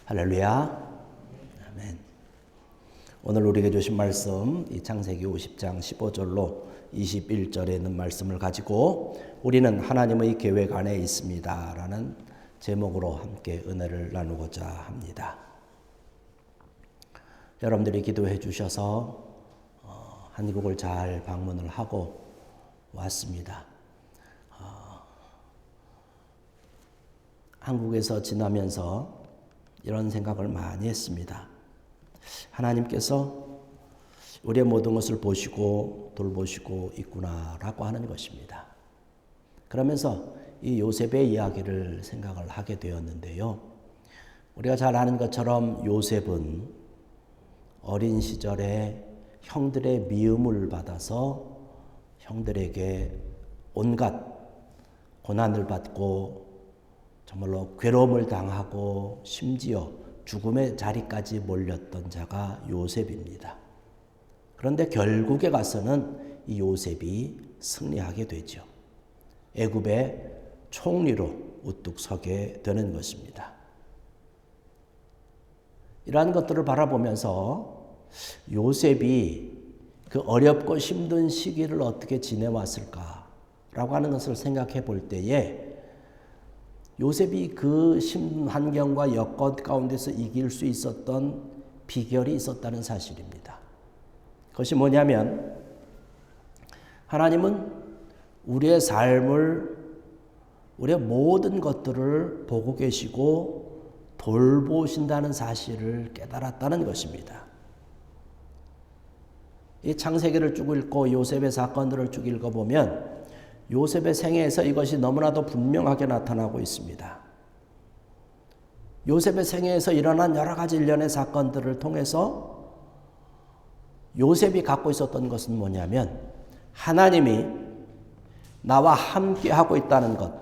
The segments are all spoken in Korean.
할렐루야. 아멘. 오늘 우리에게 주신 말씀 이 창세기 50장 15절로 21절에 있는 말씀을 가지고 우리는 하나님의 계획 안에 있습니다 라는 제목으로 함께 은혜를 나누고자 합니다. 여러분들이 기도해 주셔서 한국을 잘 방문을 하고 왔습니다. 한국에서 지나면서 이런 생각을 많이 했습니다. 하나님께서 우리의 모든 것을 보시고 돌보시고 있구나라고 하는 것입니다. 그러면서 이 요셉의 이야기를 생각을 하게 되었는데요. 우리가 잘 아는 것처럼 요셉은 어린 시절에 형들의 미움을 받아서 형들에게 온갖 고난을 받고 정말로 괴로움을 당하고 심지어 죽음의 자리까지 몰렸던 자가 요셉입니다. 그런데 결국에 가서는 이 요셉이 승리하게 되죠. 애굽의 총리로 우뚝 서게 되는 것입니다. 이러한 것들을 바라보면서 요셉이 그 어렵고 힘든 시기를 어떻게 지내왔을까라고 하는 것을 생각해 볼 때에 요셉이 그 힘든 환경과 여건 가운데서 이길 수 있었던 비결이 있었다는 사실입니다. 그것이 뭐냐면 하나님은 우리의 삶을 우리의 모든 것들을 보고 계시고 돌보신다는 사실을 깨달았다는 것입니다. 이 창세기를 쭉 읽고 요셉의 사건들을 쭉 읽어보면 요셉의 생애에서 이것이 너무나도 분명하게 나타나고 있습니다. 요셉의 생애에서 일어난 여러 가지 일련의 사건들을 통해서 요셉이 갖고 있었던 것은 뭐냐면 하나님이 나와 함께 하고 있다는 것,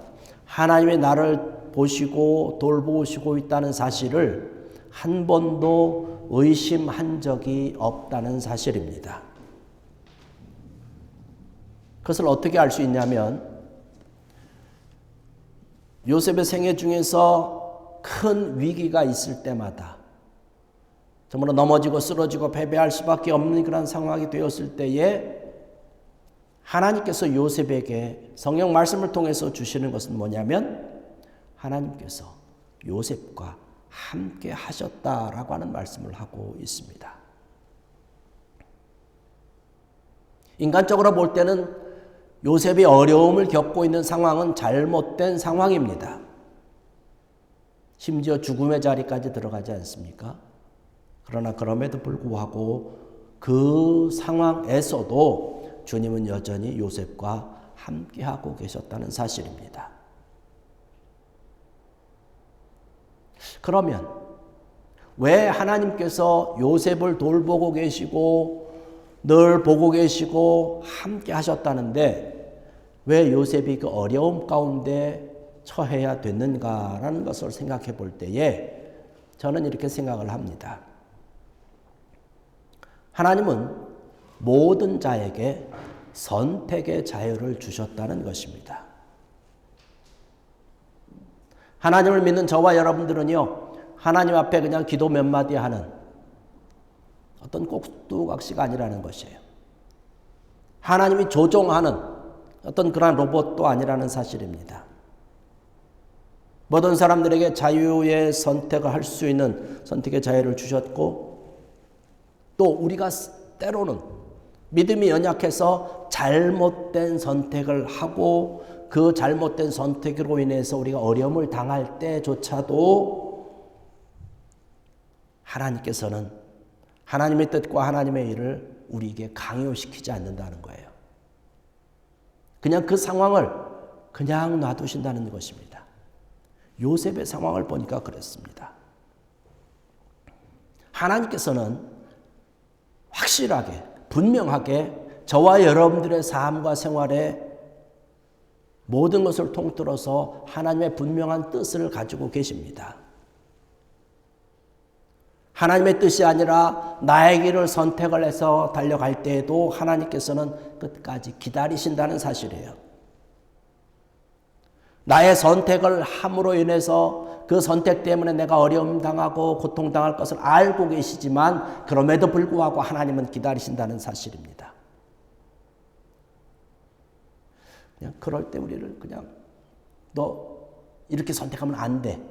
하나님이 나를 보시고 돌보시고 있다는 사실을 한 번도 의심한 적이 없다는 사실입니다. 그것을 어떻게 알 수 있냐면 요셉의 생애 중에서 큰 위기가 있을 때마다 정말로 넘어지고 쓰러지고 패배할 수밖에 없는 그런 상황이 되었을 때에 하나님께서 요셉에게 성경 말씀을 통해서 주시는 것은 뭐냐면 하나님께서 요셉과 함께 하셨다라고 하는 말씀을 하고 있습니다. 인간적으로 볼 때는 요셉이 어려움을 겪고 있는 상황은 잘못된 상황입니다. 심지어 죽음의 자리까지 들어가지 않습니까? 그러나 그럼에도 불구하고 그 상황에서도 주님은 여전히 요셉과 함께하고 계셨다는 사실입니다. 그러면 왜 하나님께서 요셉을 돌보고 계시고 늘 보고 계시고 함께 하셨다는데 왜 요셉이 그 어려움 가운데 처해야 됐는가라는 것을 생각해 볼 때에 저는 이렇게 생각을 합니다. 하나님은 모든 자에게 선택의 자유를 주셨다는 것입니다. 하나님을 믿는 저와 여러분들은요, 하나님 앞에 그냥 기도 몇 마디 하는 어떤 꼭두각시가 아니라는 것이에요. 하나님이 조종하는 어떤 그런 로봇도 아니라는 사실입니다. 모든 사람들에게 자유의 선택을 할 수 있는 선택의 자유를 주셨고 또 우리가 때로는 믿음이 연약해서 잘못된 선택을 하고 그 잘못된 선택으로 인해서 우리가 어려움을 당할 때조차도 하나님께서는 하나님의 뜻과 하나님의 일을 우리에게 강요시키지 않는다는 거예요. 그냥 그 상황을 그냥 놔두신다는 것입니다. 요셉의 상황을 보니까 그랬습니다. 하나님께서는 확실하게 분명하게 저와 여러분들의 삶과 생활에 모든 것을 통틀어서 하나님의 분명한 뜻을 가지고 계십니다. 하나님의 뜻이 아니라 나의 길을 선택을 해서 달려갈 때에도 하나님께서는 끝까지 기다리신다는 사실이에요. 나의 선택을 함으로 인해서 그 선택 때문에 내가 어려움 당하고 고통당할 것을 알고 계시지만 그럼에도 불구하고 하나님은 기다리신다는 사실입니다. 그냥 그럴 때 우리를 그냥 너 이렇게 선택하면 안 돼.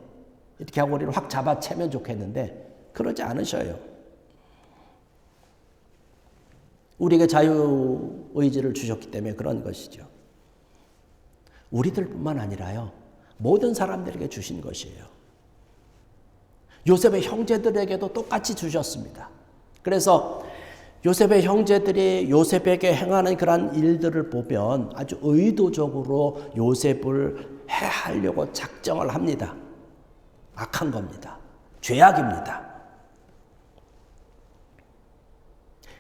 이렇게 하고 우리를 확 잡아채면 좋겠는데 그러지 않으셔요. 우리에게 자유의지를 주셨기 때문에 그런 것이죠. 우리들뿐만 아니라요. 모든 사람들에게 주신 것이에요. 요셉의 형제들에게도 똑같이 주셨습니다. 그래서 요셉의 형제들이 요셉에게 행하는 그런 일들을 보면 아주 의도적으로 요셉을 해하려고 작정을 합니다. 악한 겁니다. 죄악입니다.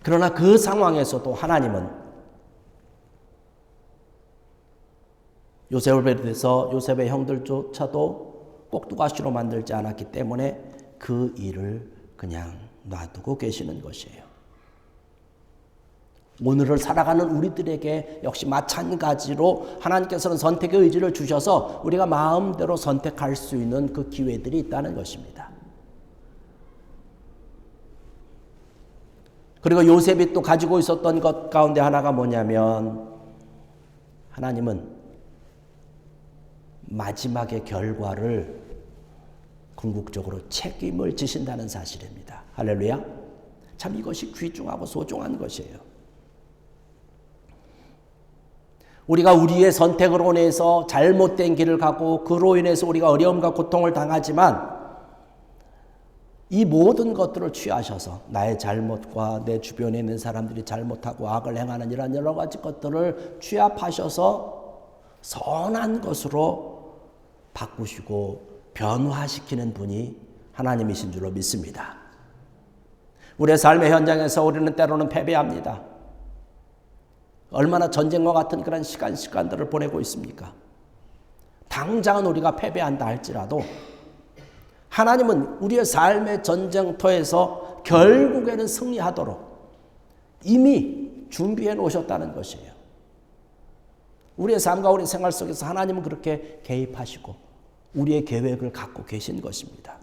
그러나 그 상황에서도 하나님은 요셉을 비롯해서 요셉의 형들조차도 꼭두가시로 만들지 않았기 때문에 그 일을 그냥 놔두고 계시는 것이에요. 오늘을 살아가는 우리들에게 역시 마찬가지로 하나님께서는 선택의 의지를 주셔서 우리가 마음대로 선택할 수 있는 그 기회들이 있다는 것입니다. 그리고 요셉이 또 가지고 있었던 것 가운데 하나가 뭐냐면 하나님은 마지막의 결과를 궁극적으로 책임을 지신다는 사실입니다. 할렐루야. 참 이것이 귀중하고 소중한 것이에요. 우리가 우리의 선택으로 인해서 잘못된 길을 가고 그로 인해서 우리가 어려움과 고통을 당하지만 이 모든 것들을 취하셔서 나의 잘못과 내 주변에 있는 사람들이 잘못하고 악을 행하는 이런 여러 가지 것들을 취합하셔서 선한 것으로 바꾸시고 변화시키는 분이 하나님이신 줄로 믿습니다. 우리의 삶의 현장에서 우리는 때로는 패배합니다. 얼마나 전쟁과 같은 그런 시간들을 보내고 있습니까? 당장은 우리가 패배한다 할지라도 하나님은 우리의 삶의 전쟁터에서 결국에는 승리하도록 이미 준비해 놓으셨다는 것이에요. 우리의 삶과 우리 생활 속에서 하나님은 그렇게 개입하시고 우리의 계획을 갖고 계신 것입니다.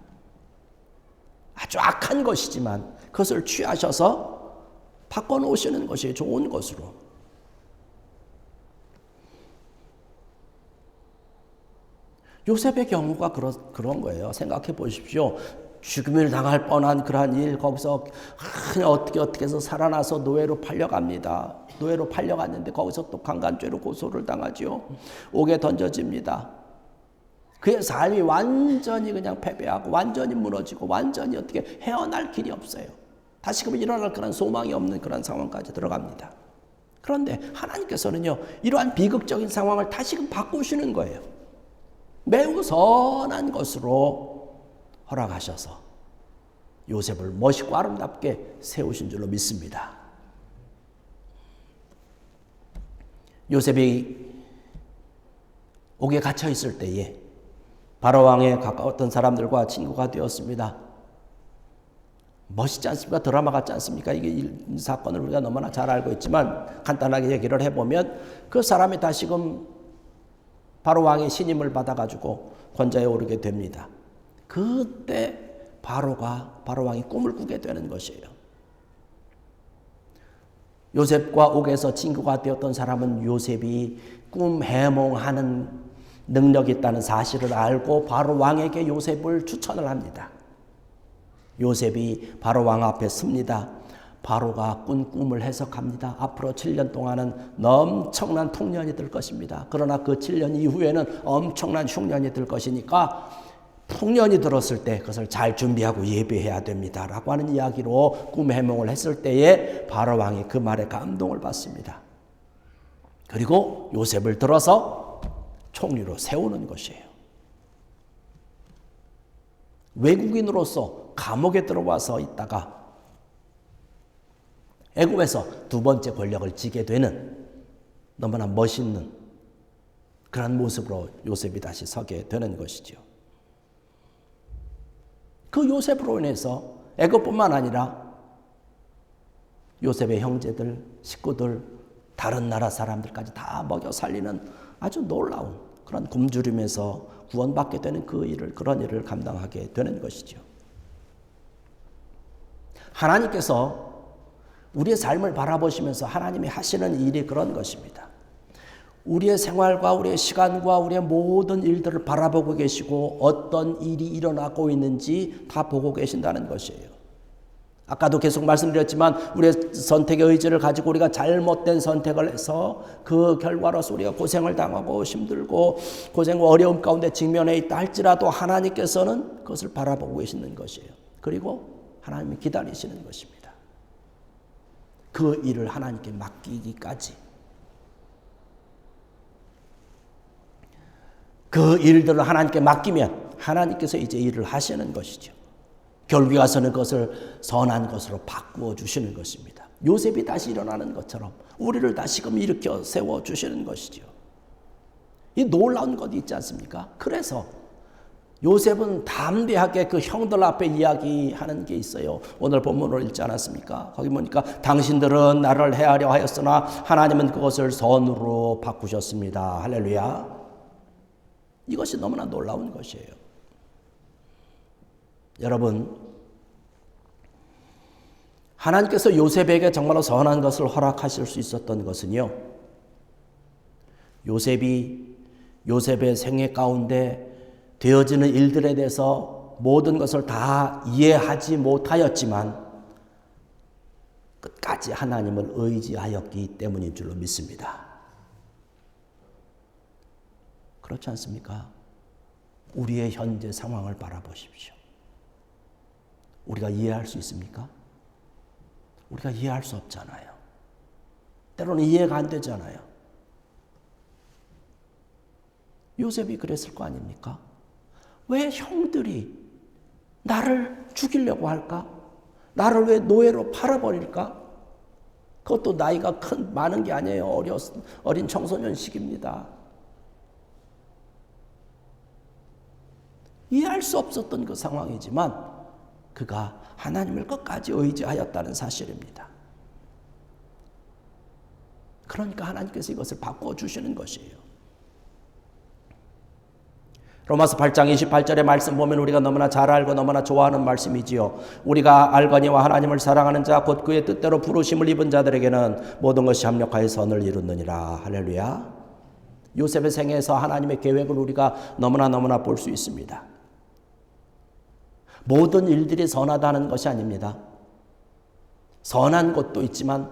아주 악한 것이지만 그것을 취하셔서 바꿔놓으시는 것이 좋은 것으로. 요셉의 경우가 그런 거예요. 생각해 보십시오. 죽음을 당할 뻔한 그러한 일, 거기서 그냥 어떻게 해서 살아나서 노예로 팔려갑니다. 노예로 팔려갔는데 거기서 또 강간죄로 고소를 당하지요. 옥에 던져집니다. 그의 삶이 완전히 그냥 패배하고 완전히 무너지고 완전히 어떻게 헤어날 길이 없어요. 다시금 일어날 그런 소망이 없는 그런 상황까지 들어갑니다. 그런데 하나님께서는요, 이러한 비극적인 상황을 다시금 바꾸시는 거예요. 매우 선한 것으로 허락하셔서 요셉을 멋있고 아름답게 세우신 줄로 믿습니다. 요셉이 옥에 갇혀 있을 때에 바로왕에 가까웠던 사람들과 친구가 되었습니다. 멋있지 않습니까? 드라마 같지 않습니까? 이 사건을 우리가 너무나 잘 알고 있지만 간단하게 얘기를 해보면 그 사람이 다시금 바로왕의 신임을 받아가지고 권좌에 오르게 됩니다. 그때 바로왕이 꿈을 꾸게 되는 것이에요. 요셉과 옥에서 친구가 되었던 사람은 요셉이 꿈 해몽하는 능력이 있다는 사실을 알고 바로왕에게 요셉을 추천을 합니다. 요셉이 바로왕 앞에 섭니다. 바로가 꾼 꿈을 해석합니다. 앞으로 7년 동안은 엄청난 풍년이 들 것입니다. 그러나 그 7년 이후에는 엄청난 흉년이 들 것이니까 풍년이 들었을 때 그것을 잘 준비하고 예비해야 됩니다. 라고 하는 이야기로 꿈 해몽을 했을 때에 바로왕이 그 말에 감동을 받습니다. 그리고 요셉을 들어서 총리로 세우는 것이에요. 외국인으로서 감옥에 들어와서 있다가 애굽에서 두 번째 권력을 쥐게 되는 너무나 멋있는 그런 모습으로 요셉이 다시 서게 되는 것이죠. 그 요셉으로 인해서 애굽뿐만 아니라 요셉의 형제들, 식구들, 다른 나라 사람들까지 다 먹여 살리는 아주 놀라운 그런 굶주림에서 구원받게 되는 그런 일을 감당하게 되는 것이죠. 하나님께서 우리의 삶을 바라보시면서 하나님이 하시는 일이 그런 것입니다. 우리의 생활과 우리의 시간과 우리의 모든 일들을 바라보고 계시고 어떤 일이 일어나고 있는지 다 보고 계신다는 것이에요. 아까도 계속 말씀드렸지만 우리의 선택의 의지를 가지고 우리가 잘못된 선택을 해서 그 결과로서 우리가 고생을 당하고 힘들고 고생과 어려움 가운데 직면해 있다 할지라도 하나님께서는 그것을 바라보고 계시는 것이에요. 그리고 하나님이 기다리시는 것입니다. 그 일을 하나님께 맡기기까지. 그 일들을 하나님께 맡기면 하나님께서 이제 일을 하시는 것이죠. 결국에 가서는 그것을 선한 것으로 바꾸어 주시는 것입니다. 요셉이 다시 일어나는 것처럼 우리를 다시금 일으켜 세워 주시는 것이죠. 이 놀라운 것이 있지 않습니까? 그래서 요셉은 담대하게 그 형들 앞에 이야기하는 게 있어요. 오늘 본문을 읽지 않았습니까? 거기 보니까 당신들은 나를 해하려 하였으나 하나님은 그것을 선으로 바꾸셨습니다. 할렐루야. 이것이 너무나 놀라운 것이에요. 여러분, 하나님께서 요셉에게 정말로 선한 것을 허락하실 수 있었던 것은요, 요셉의 생애 가운데 되어지는 일들에 대해서 모든 것을 다 이해하지 못하였지만 끝까지 하나님을 의지하였기 때문인 줄로 믿습니다. 그렇지 않습니까? 우리의 현재 상황을 바라보십시오. 우리가 이해할 수 있습니까? 우리가 이해할 수 없잖아요. 때로는 이해가 안 되잖아요. 요셉이 그랬을 거 아닙니까? 왜 형들이 나를 죽이려고 할까? 나를 왜 노예로 팔아버릴까? 그것도 나이가 많은 게 아니에요. 어린 청소년 시기입니다. 이해할 수 없었던 그 상황이지만 그가 하나님을 끝까지 의지하였다는 사실입니다. 그러니까 하나님께서 이것을 바꿔주시는 것이에요. 로마서 8장 28절의 말씀 보면 우리가 너무나 잘 알고 너무나 좋아하는 말씀이지요. 우리가 알거니와 하나님을 사랑하는 자 곧 그의 뜻대로 부르심을 입은 자들에게는 모든 것이 합력하여 선을 이루느니라. 할렐루야. 요셉의 생애에서 하나님의 계획을 우리가 너무나 볼 수 있습니다. 모든 일들이 선하다는 것이 아닙니다. 선한 것도 있지만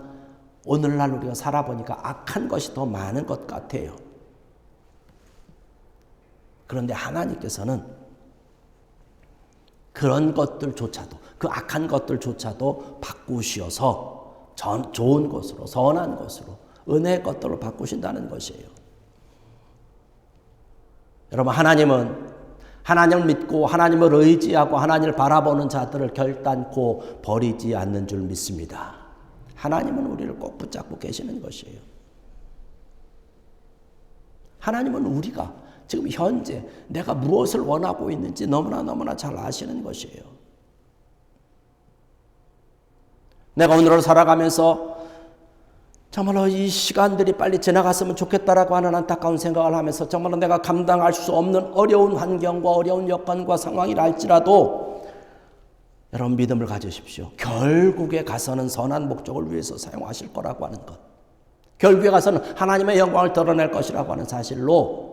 오늘날 우리가 살아보니까 악한 것이 더 많은 것 같아요. 그런데 하나님께서는 그런 것들조차도, 그 악한 것들조차도 바꾸시어서 좋은 것으로, 선한 것으로, 은혜의 것들로 바꾸신다는 것이에요. 여러분, 하나님을 믿고 하나님을 의지하고 하나님을 바라보는 자들을 결단코 버리지 않는 줄 믿습니다. 하나님은 우리를 꼭 붙잡고 계시는 것이에요. 하나님은 우리가 지금 현재 내가 무엇을 원하고 있는지 너무나 잘 아시는 것이에요. 내가 오늘을 살아가면서 정말로 이 시간들이 빨리 지나갔으면 좋겠다라고 하는 안타까운 생각을 하면서 정말로 내가 감당할 수 없는 어려운 환경과 어려운 여건과 상황이라 할지라도 여러분 믿음을 가지십시오. 결국에 가서는 선한 목적을 위해서 사용하실 거라고 하는 것. 결국에 가서는 하나님의 영광을 드러낼 것이라고 하는 사실로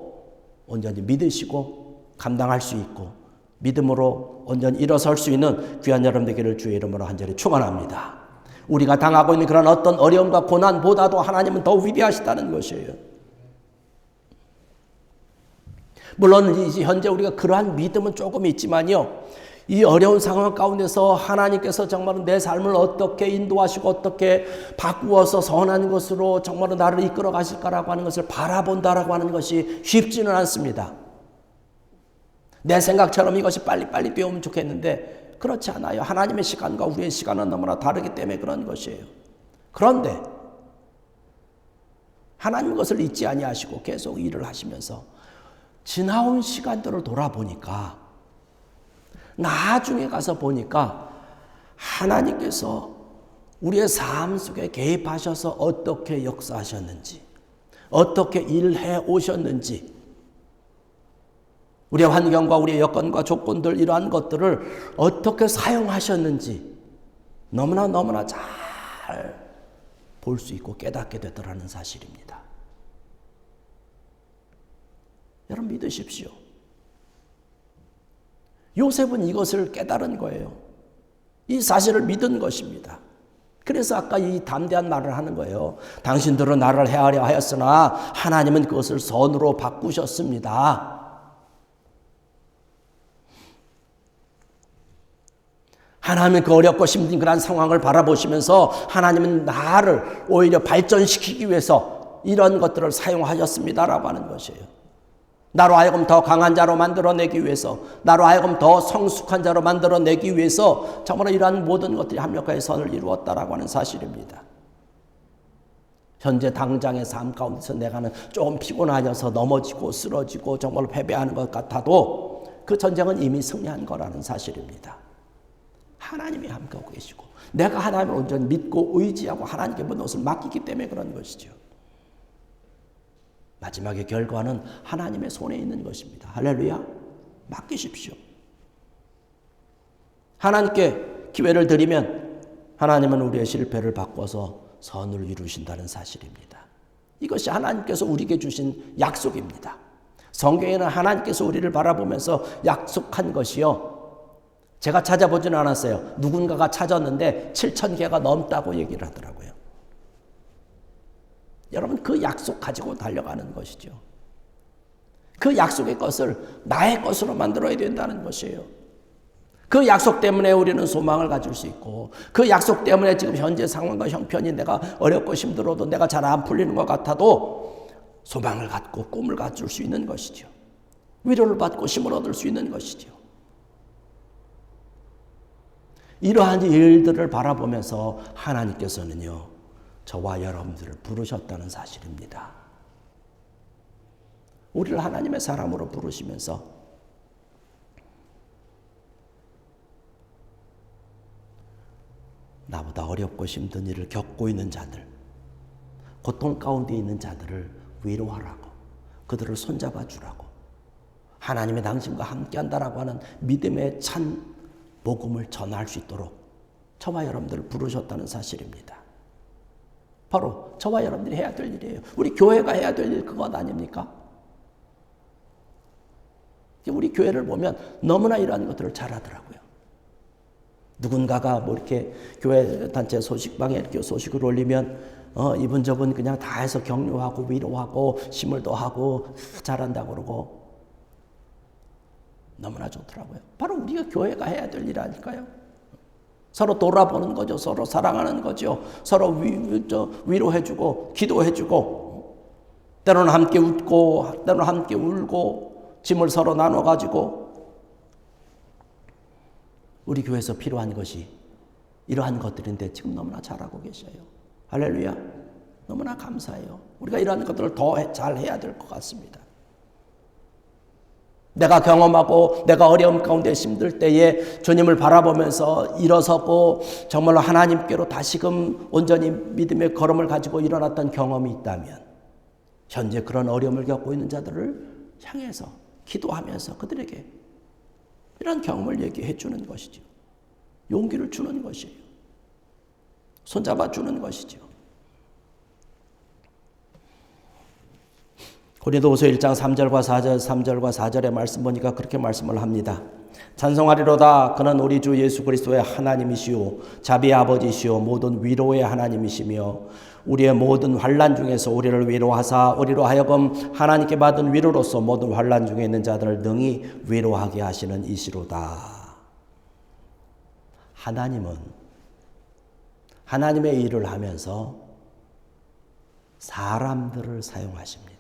온전히 믿으시고 감당할 수 있고 믿음으로 온전히 일어설 수 있는 귀한 여러분 되기를 주의 이름으로 간절히 축원합니다. 우리가 당하고 있는 그런 어떤 어려움과 고난보다도 하나님은 더 위대하시다는 것이에요. 물론 현재 우리가 그러한 믿음은 조금 있지만요. 이 어려운 상황 가운데서 하나님께서 정말로 내 삶을 어떻게 인도하시고 어떻게 바꾸어서 선한 것으로 정말로 나를 이끌어 가실까라고 하는 것을 바라본다라고 하는 것이 쉽지는 않습니다. 내 생각처럼 이것이 빨리 되면 좋겠는데 그렇지 않아요. 하나님의 시간과 우리의 시간은 너무나 다르기 때문에 그런 것이에요. 그런데 하나님 것을 잊지 아니하시고 계속 일을 하시면서 지나온 시간들을 돌아보니까 나중에 가서 보니까 하나님께서 우리의 삶 속에 개입하셔서 어떻게 역사하셨는지 어떻게 일해 오셨는지 우리의 환경과 우리의 여건과 조건들 이러한 것들을 어떻게 사용하셨는지 너무나 잘 볼 수 있고 깨닫게 되더라는 사실입니다. 여러분 믿으십시오. 요셉은 이것을 깨달은 거예요. 이 사실을 믿은 것입니다. 그래서 아까 이 담대한 말을 하는 거예요. 당신들은 나를 해하려 하였으나 하나님은 그것을 선으로 바꾸셨습니다. 하나님은 그 어렵고 힘든 그런 상황을 바라보시면서 하나님은 나를 오히려 발전시키기 위해서 이런 것들을 사용하셨습니다라고 하는 것이에요. 나로 하여금 더 강한 자로 만들어내기 위해서, 나로 하여금 더 성숙한 자로 만들어내기 위해서 정말 이러한 모든 것들이 합력하여 선을 이루었다라고 하는 사실입니다. 현재 당장의 삶 가운데서 내가는 조금 피곤하여서 넘어지고 쓰러지고 정말 패배하는 것 같아도 그 전쟁은 이미 승리한 거라는 사실입니다. 하나님이 함께하고 계시고 내가 하나님을 온전히 믿고 의지하고 하나님께 모든 것을 맡기기 때문에 그런 것이죠. 마지막의 결과는 하나님의 손에 있는 것입니다. 할렐루야. 맡기십시오. 하나님께 기회를 드리면 하나님은 우리의 실패를 바꿔서 선을 이루신다는 사실입니다. 이것이 하나님께서 우리에게 주신 약속입니다. 성경에는 하나님께서 우리를 바라보면서 약속한 것이요, 제가 찾아보지는 않았어요. 누군가가 찾았는데 7,000개가 넘다고 얘기를 하더라고요. 여러분 그 약속 가지고 달려가는 것이죠. 그 약속의 것을 나의 것으로 만들어야 된다는 것이에요. 그 약속 때문에 우리는 소망을 가질 수 있고 그 약속 때문에 지금 현재 상황과 형편이 내가 어렵고 힘들어도 내가 잘 안 풀리는 것 같아도 소망을 갖고 꿈을 가질 수 있는 것이죠. 위로를 받고 힘을 얻을 수 있는 것이죠. 이러한 일들을 바라보면서 하나님께서는요, 저와 여러분들을 부르셨다는 사실입니다. 우리를 하나님의 사람으로 부르시면서 나보다 어렵고 힘든 일을 겪고 있는 자들, 고통 가운데 있는 자들을 위로하라고, 그들을 손잡아 주라고, 하나님의 당신과 함께한다라고 하는 믿음의 찬 복음을 전할 수 있도록 저와 여러분들을 부르셨다는 사실입니다. 바로 저와 여러분들이 해야 될 일이에요. 우리 교회가 해야 될 일 그것 아닙니까? 우리 교회를 보면 너무나 이러한 것들을 잘하더라고요. 누군가가 뭐 이렇게 교회 단체 소식방에 이렇게 소식을 올리면 이분 저분 그냥 다 해서 격려하고 위로하고 힘을 더하고 잘한다고 그러고 너무나 좋더라고요. 바로 우리가 교회가 해야 될 일 아닐까요? 서로 돌아보는 거죠. 서로 사랑하는 거죠. 서로 위로해주고 기도해주고 때로는 함께 웃고 때로는 함께 울고 짐을 서로 나눠가지고 우리 교회에서 필요한 것이 이러한 것들인데 지금 너무나 잘하고 계셔요. 할렐루야. 너무나 감사해요. 우리가 이러한 것들을 더 잘해야 될 것 같습니다. 내가 경험하고 내가 어려움 가운데 힘들 때에 주님을 바라보면서 일어서고 정말로 하나님께로 다시금 온전히 믿음의 걸음을 가지고 일어났던 경험이 있다면 현재 그런 어려움을 겪고 있는 자들을 향해서 기도하면서 그들에게 이런 경험을 얘기해 주는 것이죠. 용기를 주는 것이에요. 손잡아 주는 것이죠. 고린도후서 1장 3절과 4절의 말씀 보니까 그렇게 말씀을 합니다. 찬송하리로다. 그는 우리 주 예수 그리스도의 하나님이시오 자비의 아버지시오 모든 위로의 하나님이시며 우리의 모든 환난 중에서 우리를 위로하사 우리로 하여금 하나님께 받은 위로로서 모든 환난 중에 있는 자들을 능히 위로하게 하시는 이시로다. 하나님은 하나님의 일을 하면서 사람들을 사용하십니다.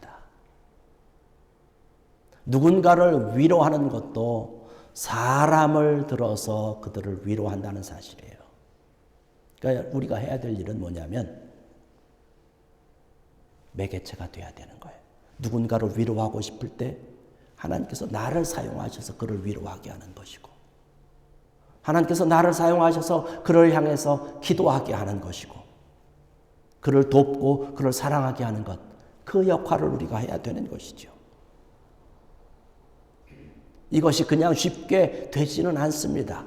누군가를 위로하는 것도 사람을 들어서 그들을 위로한다는 사실이에요. 그러니까 우리가 해야 될 일은 뭐냐면 매개체가 돼야 되는 거예요. 누군가를 위로하고 싶을 때 하나님께서 나를 사용하셔서 그를 위로하게 하는 것이고 하나님께서 나를 사용하셔서 그를 향해서 기도하게 하는 것이고 그를 돕고 그를 사랑하게 하는 것, 그 역할을 우리가 해야 되는 것이죠. 이것이 그냥 쉽게 되지는 않습니다.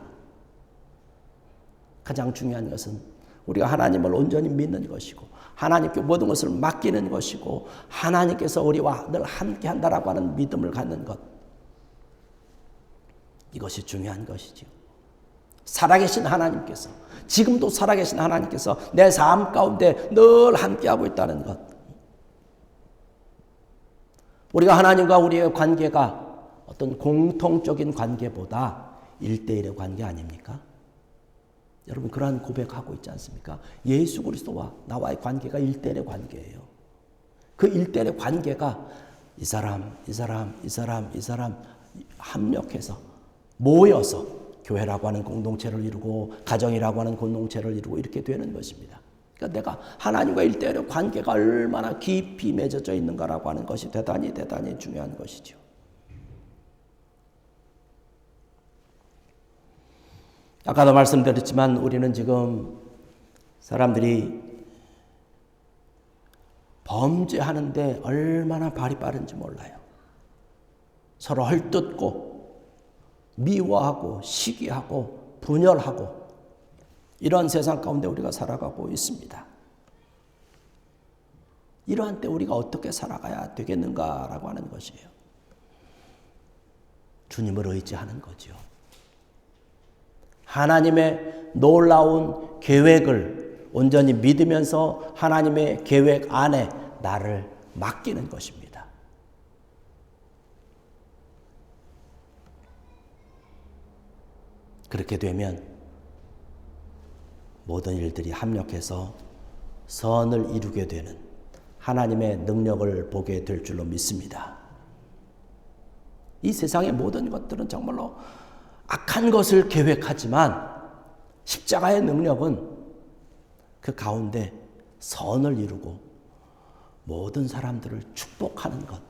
가장 중요한 것은 우리가 하나님을 온전히 믿는 것이고 하나님께 모든 것을 맡기는 것이고 하나님께서 우리와 늘 함께 한다라고 하는 믿음을 갖는 것. 이것이 중요한 것이죠. 살아계신 하나님께서, 지금도 살아계신 하나님께서 내 삶 가운데 늘 함께하고 있다는 것. 우리가 하나님과 우리의 관계가 어떤 공통적인 관계보다 1대1의 관계 아닙니까? 여러분 그러한 고백하고 있지 않습니까? 예수 그리스도와 나와의 관계가 1대1의 관계예요. 그 1대1의 관계가 이 사람 합력해서 모여서 교회라고 하는 공동체를 이루고 가정이라고 하는 공동체를 이루고 이렇게 되는 것입니다. 그러니까 내가 하나님과 1대1의 관계가 얼마나 깊이 맺어져 있는가라고 하는 것이 대단히 중요한 것이죠. 아까도 말씀드렸지만 우리는 지금 사람들이 범죄하는데 얼마나 발이 빠른지 몰라요. 서로 헐뜯고 미워하고 시기하고 분열하고 이러한 세상 가운데 우리가 살아가고 있습니다. 이러한 때 우리가 어떻게 살아가야 되겠는가라고 하는 것이에요. 주님을 의지하는 거죠. 하나님의 놀라운 계획을 온전히 믿으면서 하나님의 계획 안에 나를 맡기는 것입니다. 그렇게 되면 모든 일들이 합력해서 선을 이루게 되는 하나님의 능력을 보게 될 줄로 믿습니다. 이 세상의 모든 것들은 정말로 악한 것을 계획하지만 십자가의 능력은 그 가운데 선을 이루고 모든 사람들을 축복하는 것.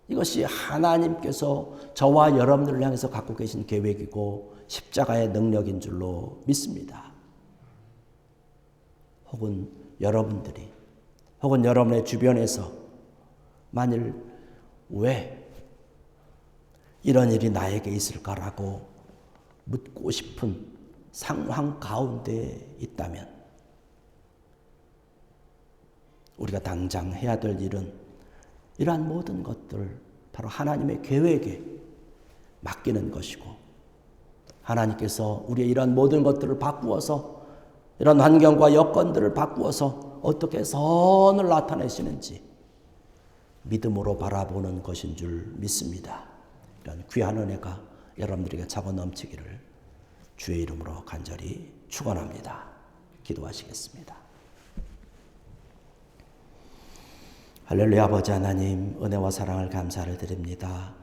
이것이 하나님께서 저와 여러분들을 향해서 갖고 계신 계획이고 십자가의 능력인 줄로 믿습니다. 혹은 여러분들이 혹은 여러분의 주변에서 만일 왜 이런 일이 나에게 있을까라고 묻고 싶은 상황 가운데 있다면 우리가 당장 해야 될 일은 이러한 모든 것들을 바로 하나님의 계획에 맡기는 것이고 하나님께서 우리의 이러한 모든 것들을 바꾸어서 이런 환경과 여건들을 바꾸어서 어떻게 선을 나타내시는지 믿음으로 바라보는 것인 줄 믿습니다. 이런 귀한 은혜가 여러분들에게 차고 넘치기를 주의 이름으로 간절히 축원합니다. 기도하시겠습니다. 할렐루야. 아버지 하나님, 은혜와 사랑을 감사를 드립니다.